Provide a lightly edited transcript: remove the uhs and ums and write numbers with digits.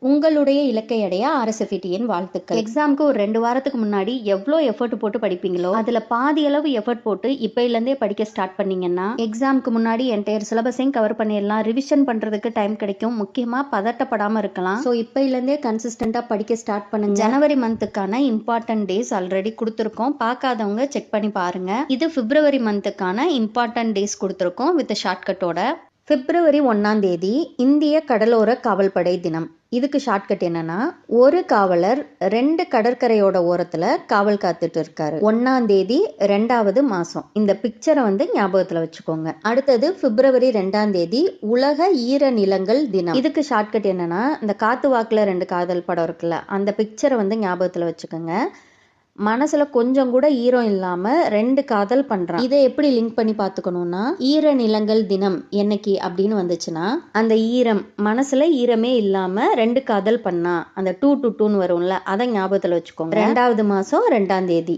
உங்களுடைய இலக்கை அடைய RSFETயின் வாழ்த்துக்கள். எக்ஸாமுக்கு ஒரு 2 வாரத்துக்கு முன்னாடி எவ்வளோ எஃபர்ட் போட்டு படிப்பீங்களோ அதில் பாதி அளவு எஃபர்ட் போட்டு இப்போலேருந்தே படிக்க ஸ்டார்ட் பண்ணீங்கன்னா எக்ஸாமுக்கு முன்னாடி என்டையர் சிலபஸையும் கவர் பண்ணிடலாம். ரிவிஷன் பண்ணுறதுக்கு டைம் கிடைக்கும். முக்கியமாக பதட்டப்படாமல் இருக்கலாம். ஸோ இப்போலேருந்தே கன்சிஸ்டண்ட்டாக படிக்க ஸ்டார்ட் பண்ணுங்க. ஜனவரி மந்த்துக்கான இம்பார்ட்டன்ட் டேஸ் ஆல்ரெடி கொடுத்துருக்கோம். பார்க்காதவங்க செக் பண்ணி பாருங்க. இது பிப்ரவரி மந்த்துக்கான இம்பார்ட்டன்ட் டேஸ் கொடுத்துருக்கோம் வித் ஷார்ட்கட்டோட. பிப்ரவரி 1ஆம் தேதி இந்திய கடலோர காவல்படை தினம். இதுக்கு ஷார்ட்கட் என்னன்னா, ஒரு காவலர் 2 கடற்கரையோட ஓரத்துல காவல் காத்துட்டு இருக்காரு. 1ஆம் தேதி 2வது மாசம். இந்த பிக்சரை ஞாபகத்துல வச்சுக்கோங்க. அடுத்தது பிப்ரவரி 2ஆம் தேதி உலக ஈர நிலங்கள் தினம். இதுக்கு ஷார்ட்கட் என்னன்னா, இந்த காத்து வாக்குல 2 காதல் படம் இருக்குல்ல, அந்த பிக்சரை ஞாபகத்துல வச்சுக்கோங்க. மனசுல கொஞ்சம் கூட ஈரம் இல்லாம 2 காதல் பண்றான். இதை எப்படி லிங்க் பண்ணி பார்த்துக்கணும்னா, ஈர நிலங்கள் தினம் என்னைக்கு அப்படின்னு வந்துச்சுன்னா, அந்த ஈரம் மனசுல ஈரமே இல்லாம 2 காதல் பண்ணா அந்த 2 to 2 வரும்ல, அதை ஞாபகத்துல வச்சுக்கோங்க. 2வது மாசம் 2ஆம் தேதி.